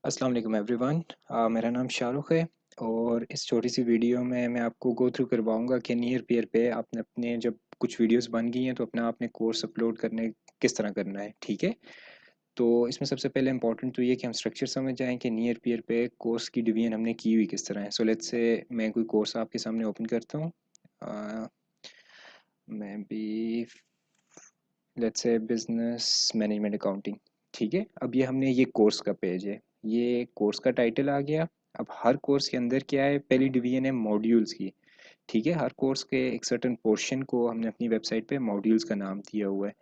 अस्सलाम वालेकुम एवरीवन। मेरा नाम शाहरुख़ है और इस छोटी सी वीडियो में मैं आपको गो थ्रू करवाऊंगा कि नियर पेयर पे आपने अपने जब कुछ वीडियोस बन गई हैं तो अपना आपने कोर्स अपलोड करने किस तरह करना है। ठीक है, तो इसमें सबसे पहले इंपॉर्टेंट तो ये कि हम स्ट्रक्चर समझ जाएं कि नियर पेयर पे कोर्स की डिवीजन हमने की हुई किस तरह है। सो लेट्स से मैं कोई कोर्स आपके सामने ओपन करता हूँ। मैं भी let's say business management accounting. ठीक है, अब ये हमने ये कोर्स का पेज है, ये कोर्स का टाइटल आ गया। अब हर कोर्स के अंदर क्या है, पहली डिवीजन है मॉड्यूल्स की। ठीक है, हर कोर्स के एक सर्टेन पोर्शन को हमने अपनी वेबसाइट पे मॉड्यूल्स का नाम दिया हुआ है।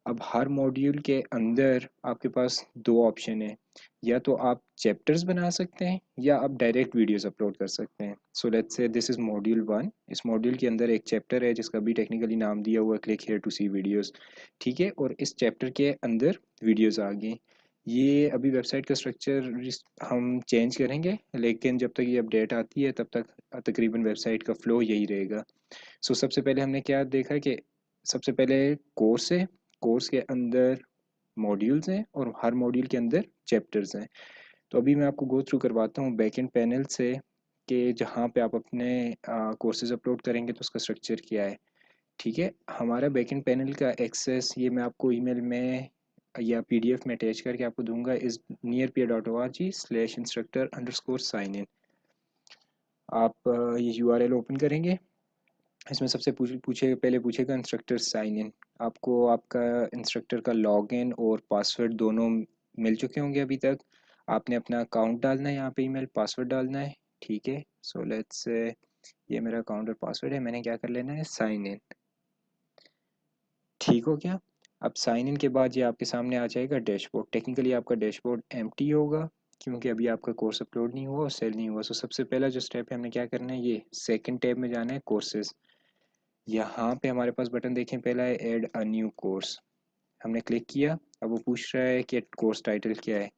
अब हर मॉड्यूल के अंदर आपके पास दो ऑप्शन है, या तो आप चैप्टर्स बना सकते हैं या आप डायरेक्ट वीडियोस अपलोड कर सकते हैं। So let's say this is module 1। इस मॉड्यूल के अंदर एक चैप्टर है जिसका भी टेक्निकली नाम दिया हुआ है click here to see videos. ठीक है, और इस चैप्टर के अंदर वीडियोस आ गई। ये अभी वेबसाइट का स्ट्रक्चर हम चेंज करेंगे, लेकिन जब तक ये अपडेट आती है तब तक तकरीबन वेबसाइट का फ्लो यही रहेगा। सो सबसे पहले हमने क्या देखा कि सबसे पहले कोर्स है, कोर्स के अंदर मॉड्यूल्स हैं और हर मॉड्यूल के अंदर चैप्टर्स हैं। तो अभी मैं आपको गो थ्रू करवाता हूँ बैकएंड पैनल से कि जहाँ पे आप अपने कोर्सेज अपलोड करेंगे तो उसका स्ट्रक्चर क्या है। ठीक है, हमारा बैकएंड पैनल का एक्सेस ये मैं आपको ईमेल में या पीडीएफ में अटैच करके आपको दूंगा, इस nearpeer.org/instructor_sign in। आप ये यूआरएल ओपन करेंगे, इसमें सबसे पहले पूछेगा इंस्ट्रक्टर साइन इन। आपको आपका इंस्ट्रक्टर का लॉगिन और पासवर्ड दोनों मिल चुके होंगे अभी तक। आपने अपना अकाउंट डालना है, यहाँ पे ईमेल पासवर्ड डालना है। ठीक है, सो लेट्स ये मेरा अकाउंट और पासवर्ड है, मैंने क्या कर लेना है, साइन इन। ठीक हो गया। अब साइन इन के बाद ये आपके सामने आ जाएगा डैशबोर्ड। टेक्निकली आपका डैशबोर्ड एम्प्टी होगा क्योंकि अभी आपका कोर्स अपलोड नहीं हुआ और सेल नहीं हुआ। सो सबसे पहला जो स्टेप है हमने क्या करना है, ये सेकंड टैब में जाना है, कोर्सेज। यहाँ पे हमारे पास बटन देखें, पहला है ऐड अ न्यू कोर्स। हमने क्लिक किया। अब वो पूछ रहा है कि कोर्स टाइटल क्या है,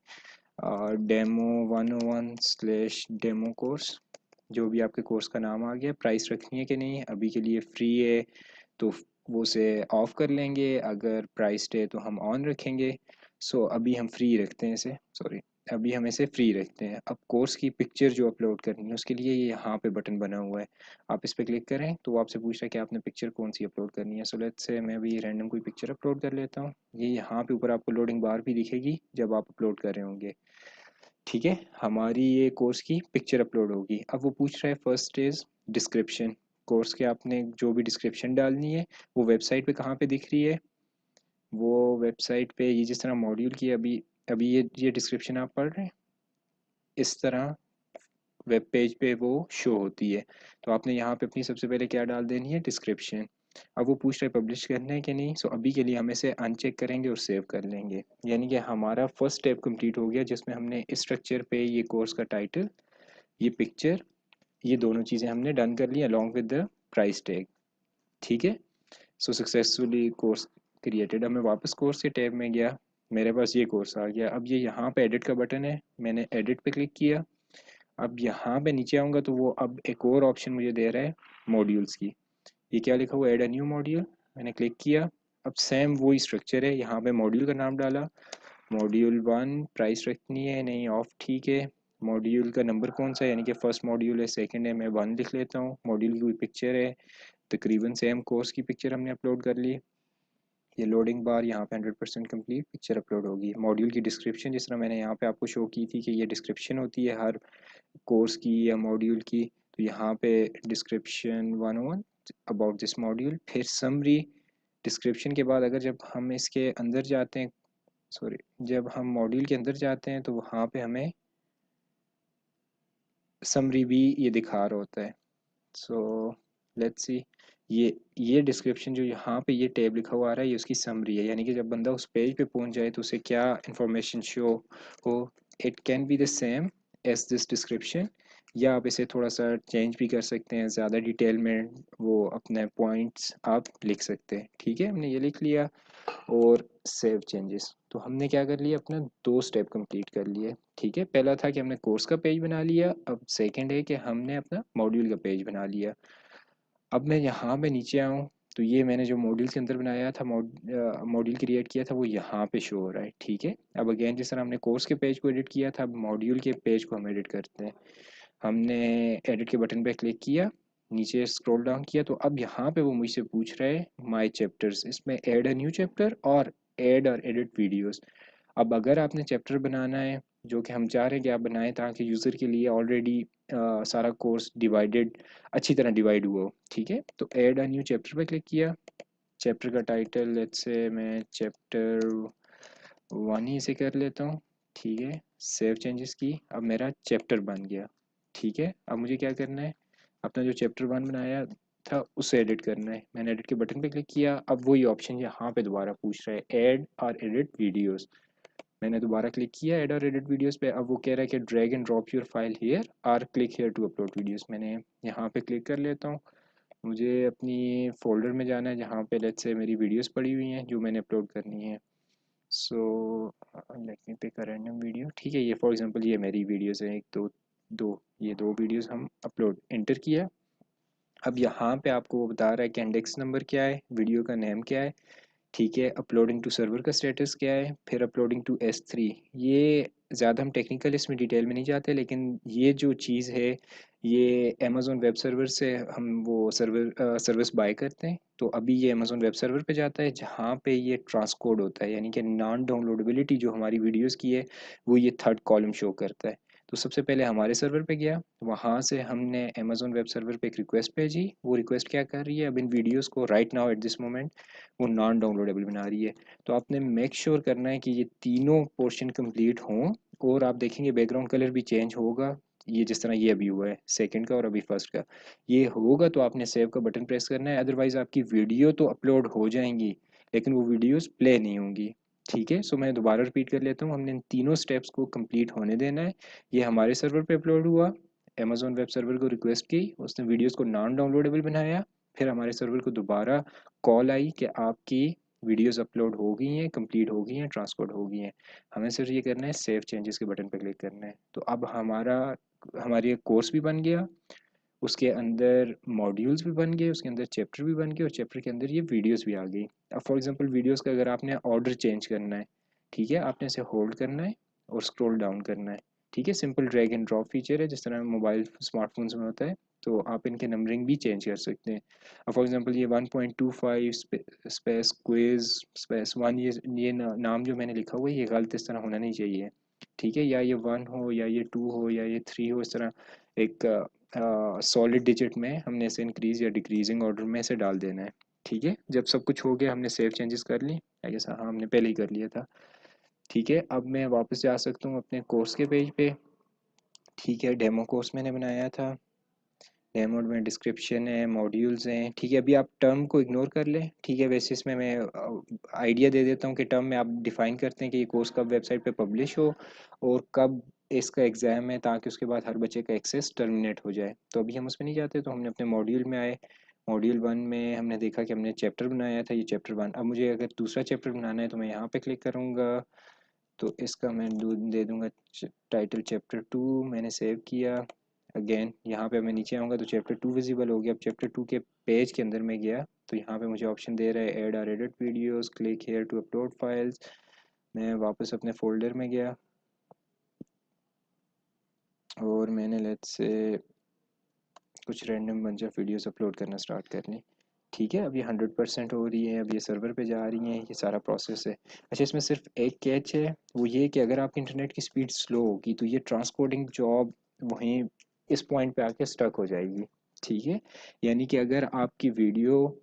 डेमो 101/डेमो कोर्स। जो भी आपके कोर्स का नाम आ गया। प्राइस रखनी है कि नहीं, अभी के लिए फ्री है तो वो से ऑफ कर लेंगे, अगर प्राइस्ड है तो हम ऑन रखेंगे। सो अभी हम फ्री रखते हैं इसे, सॉरी, अभी हम इसे फ्री रखते हैं। अब कोर्स की पिक्चर जो अपलोड करनी है उसके लिए ये यहाँ पे बटन बना हुआ है, आप इस पर क्लिक करें तो वो आपसे पूछ रहा है कि आपने पिक्चर कौन सी अपलोड करनी है। सो लेट्स से मैं भी रैंडम कोई पिक्चर अपलोड कर लेता हूँ। ये यहाँ पे ऊपर आपको लोडिंग बार भी दिखेगी जब आप अपलोड कर रहे होंगे। ठीक है, हमारी ये कोर्स की पिक्चर अपलोड होगी। अब वो पूछ रहा है फर्स्ट इज डिस्क्रिप्शन। कोर्स के आपने जो भी डिस्क्रिप्शन डालनी है वो वेबसाइट पे कहाँ पे दिख रही है, वो वेबसाइट पे ये जिस तरह मॉड्यूल की अभी अभी ये डिस्क्रिप्शन आप पढ़ रहे हैं, इस तरह वेब पेज पे वो शो होती है। तो आपने यहाँ पे अपनी सबसे पहले क्या डाल देनी है, डिस्क्रिप्शन। अब वो पूछ रहा है पब्लिश करना है कि नहीं। सो अभी के लिए हम इसे अनचेक करेंगे और सेव कर लेंगे। यानी कि हमारा फर्स्ट स्टेप कंप्लीट हो गया जिसमें हमने इस स्ट्रक्चर पे ये कोर्स का टाइटल, ये पिक्चर, ये दोनों चीज़ें हमने डन कर ली along with the price tag. ठीक है, सो सक्सेसफुली कोर्स क्रिएटेड। अब मैं वापस कोर्स के टैब में गया, मेरे पास ये कोर्स आ गया। अब ये यहाँ पे एडिट का बटन है, मैंने एडिट पे क्लिक किया। अब यहाँ पे नीचे आऊँगा तो वो अब एक और ऑप्शन मुझे दे रहा है मॉड्यूल्स की। ये क्या लिखा हुआ है, ऐड अ न्यू मॉड्यूल। मैंने क्लिक किया। अब सेम वही स्ट्रक्चर है, यहाँ पे मॉड्यूल का नाम डाला, मॉड्यूल 1। प्राइस रखनी है नहीं, ऑफ, ठीक है। मॉड्यूल का नंबर कौन सा है, यानी कि फर्स्ट मॉड्यूल है, सेकंड है, मैं 1 लिख लेता हूँ। मॉड्यूल की कोई पिक्चर है, तकरीबन सेम कोर्स की पिक्चर हमने अपलोड कर ली। ये लोडिंग बार यहाँ पे 100% कंप्लीट, पिक्चर अपलोड होगी। मॉड्यूल की डिस्क्रिप्शन जिस तरह मैंने यहाँ पे आपको शो की थी कि ये डिस्क्रिप्शन होती है हर कोर्स की या मॉड्यूल की, तो यहाँ पे डिस्क्रिप्शन 101 अबाउट दिस मॉड्यूल, फिर समरी। डिस्क्रिप्शन के बाद अगर जब हम इसके अंदर जाते हैं, सॉरी, जब हम मॉड्यूल के अंदर जाते हैं तो वहाँ पे हमें समरी भी ये दिखा रहा होता है। सो लेट्स सी, ये डिस्क्रिप्शन जो यहाँ पे ये टैब लिखा हुआ आ रहा है ये उसकी समरी है, यानी कि जब बंदा उस पेज पे पहुँच जाए तो उसे क्या इंफॉर्मेशन शो हो। It can be the same as this description, या आप इसे थोड़ा सा चेंज भी कर सकते हैं, ज़्यादा डिटेल में वो अपने पॉइंट्स आप लिख सकते हैं। ठीक है, हमने ये लिख लिया और सेव चेंजेस। तो हमने क्या कर लिया, अपना दो स्टेप कंप्लीट कर लिए। ठीक है, पहला था कि हमने कोर्स का पेज बना लिया, अब सेकंड है कि हमने अपना मॉड्यूल का पेज बना लिया। अब मैं यहाँ पे नीचे आऊँ तो ये मैंने जो मॉड्यूल के अंदर बनाया था, मॉड्यूल क्रिएट किया था, वो यहाँ पे शो हो रहा है। ठीक है, अब अगेन जिस तरह हमने कोर्स के पेज को एडिट किया था, अब मॉड्यूल के पेज को हम एडिट करते हैं। हमने एडिट के बटन पे क्लिक किया, नीचे स्क्रॉल डाउन किया, तो अब यहाँ पे वो मुझसे पूछ रहा है माय चैप्टर्स, इसमें ऐड अ न्यू चैप्टर और ऐड और एडिट वीडियोस। अब अगर आपने चैप्टर बनाना है, जो कि हम चाह रहे हैं कि आप बनाएं ताकि यूज़र के लिए ऑलरेडी सारा कोर्स डिवाइडेड, अच्छी तरह डिवाइड हुआ हो। ठीक है, तो ऐड अ न्यू चैप्टर पे क्लिक किया। चैप्टर का टाइटल लेट्स से मैं चैप्टर 1 ही इसे कर लेता हूँ। ठीक है, सेव चेंजेस की, अब मेरा चैप्टर बन गया। ठीक है, अब मुझे क्या करना है, अपना जो चैप्टर 1 बनाया था उसे एडिट करना है। मैंने एडिट के बटन पे क्लिक किया, अब वही ऑप्शन यहाँ पे दोबारा पूछ रहा है ऐड और एडिट वीडियोस। मैंने दोबारा क्लिक किया ऐड और एडिट वीडियोस पे। अब वो कह रहा है कि drag and drop your file here और click here to upload videos. मैंने यहाँ पे क्लिक कर लेता हूँ। मुझे अपनी फ़ोल्डर में जाना है जहाँ पे लेट्स से मेरी वीडियोस पड़ी हुई हैं जो मैंने अपलोड करनी है। So let me pick a random video. ठीक है, ये फॉर एग्जांपल ये मेरी वीडियोस हैं, एक दो दो, ये दो वीडियोस हम अपलोड एंटर किया। अब यहाँ पे आपको वो बता रहा है कि इंडेक्स नंबर क्या है, वीडियो का नेम क्या है। ठीक है, अपलोडिंग टू सर्वर का स्टेटस क्या है, फिर अपलोडिंग टू S3। ये ज़्यादा हम टेक्निकल इसमें डिटेल में नहीं जाते, लेकिन ये जो चीज़ है ये अमेज़ॉन वेब सर्वर से हम वो सर्विस बाय करते हैं। तो अभी ये अमेज़ॉन वेब सर्वर पे जाता है जहाँ पे ये ट्रांसकोड होता है, यानी कि नॉन डाउनलोडेबिलिटी जो हमारी वीडियोस की है वो ये थर्ड कॉलम शो करता है। तो सबसे पहले हमारे सर्वर पे गया, वहाँ से हमने अमेज़ॉन वेब सर्वर पे एक रिक्वेस्ट भेजी। वो रिक्वेस्ट क्या कर रही है, अब इन वीडियोज़ को right now at this moment वो नॉन डाउनलोडेबल बना रही है। तो आपने मेक श्योर करना है कि ये तीनों पोर्शन कंप्लीट हों। और आप देखेंगे बैकग्राउंड कलर भी चेंज होगा, ये जिस तरह ये अभी हुआ है सेकंड का और अभी फर्स्ट का, ये होगा तो आपने सेव का बटन प्रेस करना है। अदरवाइज़ आपकी वीडियो तो अपलोड हो जाएंगी लेकिन वो वीडियोस प्ले नहीं होंगी। ठीक है, सो मैं दोबारा रिपीट कर लेता हूँ, हमने इन तीनों स्टेप्स को कंप्लीट होने देना है। ये हमारे सर्वर पे अपलोड हुआ, अमेज़ॉन वेब सर्वर को रिक्वेस्ट की, उसने वीडियोस को नॉन डाउनलोडेबल बनाया, फिर हमारे सर्वर को दोबारा कॉल आई कि आपकी वीडियोस अपलोड हो गई हैं, कंप्लीट हो गई हैं, ट्रांसपोर्ट हो गई हैं। हमें सिर्फ ये करना है सेव चेंजेस के बटन पर क्लिक करना है। तो अब हमारी एक कोर्स भी बन गया, उसके अंदर मॉड्यूल्स भी बन गए, उसके अंदर चैप्टर भी बन गए और चैप्टर के अंदर ये वीडियोस भी आ गई। अब फॉर एग्जांपल वीडियोस का अगर आपने ऑर्डर चेंज करना है, ठीक है, आपने इसे होल्ड करना है और स्क्रॉल डाउन करना है। ठीक है, simple drag and drop feature है जिस तरह मोबाइल स्मार्टफोन्स में होता है। तो आप इनके नंबरिंग भी चेंज कर सकते हैं। अब फॉर एग्जांपल ये 1.25 स्पेस क्विज स्पेस 1, ये नाम जो मैंने लिखा हुआ है ये गलत इस तरह होना नहीं चाहिए। ठीक है, या ये 1 हो या ये 2 हो या ये 3 हो, इस तरह एक सॉलिड डिजिट में हमने इसे इंक्रीज या डिक्रीजिंग ऑर्डर में इसे डाल देना है। ठीक है, जब सब कुछ हो गया हमने सेव चेंजेस कर ली, आई गेस हाँ हमने पहले ही कर लिया था। ठीक है, अब मैं वापस जा सकता हूँ अपने कोर्स के पेज पे। ठीक है, डेमो कोर्स मैंने बनाया था, डेमो में डिस्क्रिप्शन है, मॉड्यूल्स हैं। ठीक है, अभी आप टर्म को इग्नोर कर लें। ठीक है, वैसे इसमें मैं आइडिया दे देता हूँ कि टर्म में आप डिफ़ाइन करते हैं कि ये कोर्स कब वेबसाइट पे पब्लिश हो और कब इसका एग्ज़ाम है, ताकि उसके बाद हर बच्चे का एक्सेस टर्मिनेट हो जाए। तो अभी हम उसमें नहीं जाते, तो हमने अपने मॉड्यूल में आए। मॉड्यूल 1 में हमने देखा कि हमने चैप्टर बनाया था, ये चैप्टर 1। अब मुझे अगर दूसरा चैप्टर बनाना है तो मैं यहाँ पे क्लिक करूँगा, तो इसका मैं दे दूँगा टाइटल चैप्टर 2। मैंने सेव किया। अगेन यहाँ पे मैं नीचे आऊँगा तो चैप्टर 2 विजिबल हो गया। अब चैप्टर 2 के पेज के अंदर मैं गया तो यहाँ पे मुझे ऑप्शन दे रहा है ऐड और edit videos, click here to upload files. मैं वापस अपने फोल्डर में गया और मैंने लेट्स से कुछ random bunch of videos upload करना स्टार्ट कर ली। ठीक है, अब ये 100% हो रही है, अब ये सर्वर पे जा रही हैं, ये सारा प्रोसेस है। अच्छा, इसमें सिर्फ एक कैच है, वो ये कि अगर आपकी इंटरनेट की स्पीड स्लो होगी तो ये ट्रांसकोडिंग जॉब वहीं इस पॉइंट पे आके स्टक हो जाएगी। ठीक है, यानी कि अगर आपकी वीडियो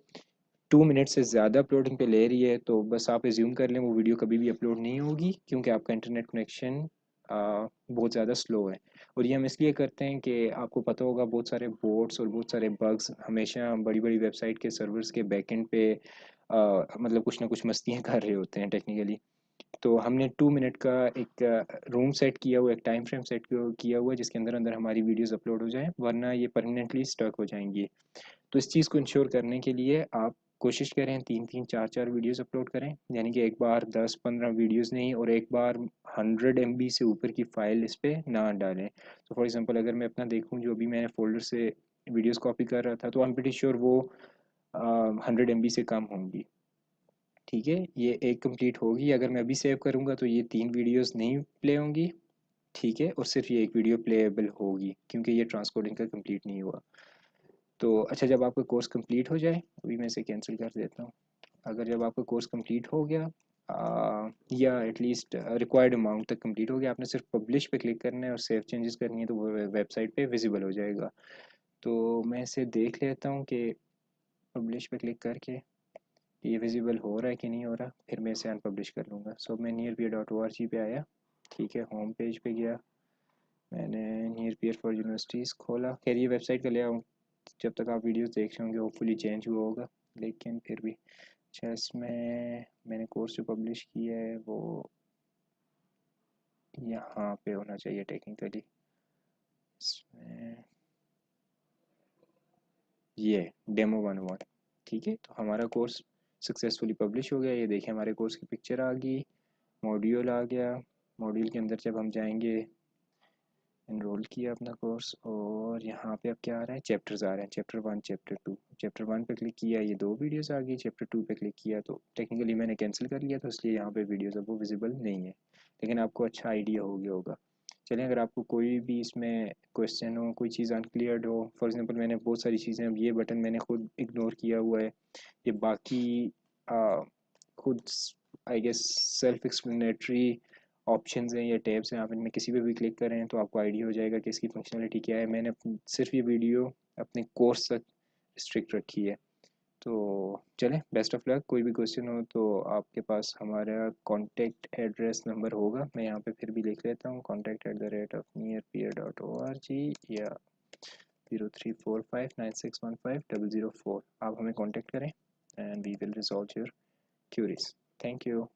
2 मिनट से ज़्यादा अपलोडिंग पे ले रही है तो बस आप एज्यूम कर लें वो वीडियो कभी भी अपलोड नहीं होगी, क्योंकि आपका इंटरनेट कनेक्शन बहुत ज़्यादा स्लो है। और ये हम इसलिए करते हैं कि आपको पता होगा बहुत सारे बोट्स और बहुत सारे बग्स हमेशा बड़ी बड़ी वेबसाइट के सर्वर्स के बैकएंड पे मतलब कुछ ना कुछ मस्तियाँ कर रहे होते हैं टेक्निकली। तो हमने 2 मिनट का एक रूम सेट किया हुआ, एक टाइम फ्रेम सेट किया हुआ है जिसके अंदर अंदर हमारी वीडियोस अपलोड हो जाएं, वरना ये परमानेंटली स्टक हो जाएंगी। तो इस चीज़ को इंश्योर करने के लिए आप कोशिश करें 3-3 4-4 वीडियोस अपलोड करें, यानी कि एक बार 10-15 वीडियोस नहीं और एक बार 100 MB से ऊपर की फ़ाइल इस पर ना डालें। तो फॉर एग्जांपल अगर मैं अपना देखूं जो अभी मैंने फ़ोल्डर से वीडियोस कॉपी कर रहा था, तो आई एम प्रीटी श्योर वो 100 MB से कम होंगी। ठीक है, ये एक कंप्लीट होगी। अगर मैं अभी सेव करूँगा तो ये 3 वीडियोस नहीं प्ले होंगी। ठीक है, और सिर्फ ये एक वीडियो प्लेएबल होगी क्योंकि ये ट्रांसकोडिंग का कंप्लीट नहीं हुआ। तो अच्छा, जब आपका कोर्स कंप्लीट हो जाए, अभी मैं इसे कैंसिल कर देता हूँ। अगर जब आपका कोर्स कंप्लीट हो गया या एटलीस्ट रिक्वायर्ड अमाउंट तक कंप्लीट हो गया, आपने सिर्फ पब्लिश पे क्लिक करना है और सेव चेंजेस करनी है, तो वो वेबसाइट पे विजिबल हो जाएगा। तो मैं इसे देख लेता हूँ कि पब्लिश पे क्लिक करके ये विजिबल हो रहा है कि नहीं हो रहा, फिर मैं इसे अनपब्लिश कर लूँगा। सो मैं nearpeer.org पे आया। ठीक है, होम पेज पे गया, मैंने नियर पियर फॉर यूनिवर्सिटीज़ खोला। खैर ये वेबसाइट का लेआउट जब तक आप वीडियोस देख रहे होंगे होपफुली चेंज हुआ होगा, लेकिन फिर भी। अच्छा, इसमें मैंने कोर्स जो पब्लिश किया है वो यहाँ पे होना चाहिए टेक्निकली। इसमें ये Demo 1 1। ठीक है, तो हमारा कोर्स सक्सेसफुली पब्लिश हो गया। ये देखिए हमारे कोर्स की पिक्चर आ गई, मॉड्यूल आ गया। मॉड्यूल के अंदर जब हम जाएंगे, इनरोल किया अपना कोर्स, और यहाँ पे अब क्या आ रहा है, चैप्टर्स आ रहे हैं, चैप्टर 1 चैप्टर 2। चैप्टर 1 पे क्लिक किया, ये 2 वीडियोस आ गई। चैप्टर 2 पे क्लिक किया तो टेक्निकली मैंने कैंसिल कर लिया, तो इसलिए यहाँ पे वीडियोस अब वो विजिबल नहीं है, लेकिन आपको अच्छा आइडिया हो गया होगा। चलिए, अगर आपको कोई भी इसमें क्वेश्चन हो, कोई चीज़ अनक्लियर्ड हो, फॉर एग्जांपल मैंने बहुत सारी चीज़ें, अब ये बटन मैंने खुद इग्नोर किया हुआ है, ये बाकी आ, खुद I guess self explanatory options हैं या टैब्स हैं, आप इनमें किसी पे भी क्लिक करें तो आपको आइडिया हो जाएगा कि इसकी फंक्शनलिटी क्या है। मैंने सिर्फ ये वीडियो अपने कोर्स तक रिस्ट्रिक्ट रखी है। तो चलें, बेस्ट ऑफ लक। कोई भी क्वेश्चन हो तो आपके पास हमारा कॉन्टैक्ट एड्रेस नंबर होगा, मैं यहाँ पे फिर भी लिख लेता हूँ, contact@nearpeer.org या 034596150004। आप हमें कॉन्टैक्ट करें and we will resolve your queries. Thank you.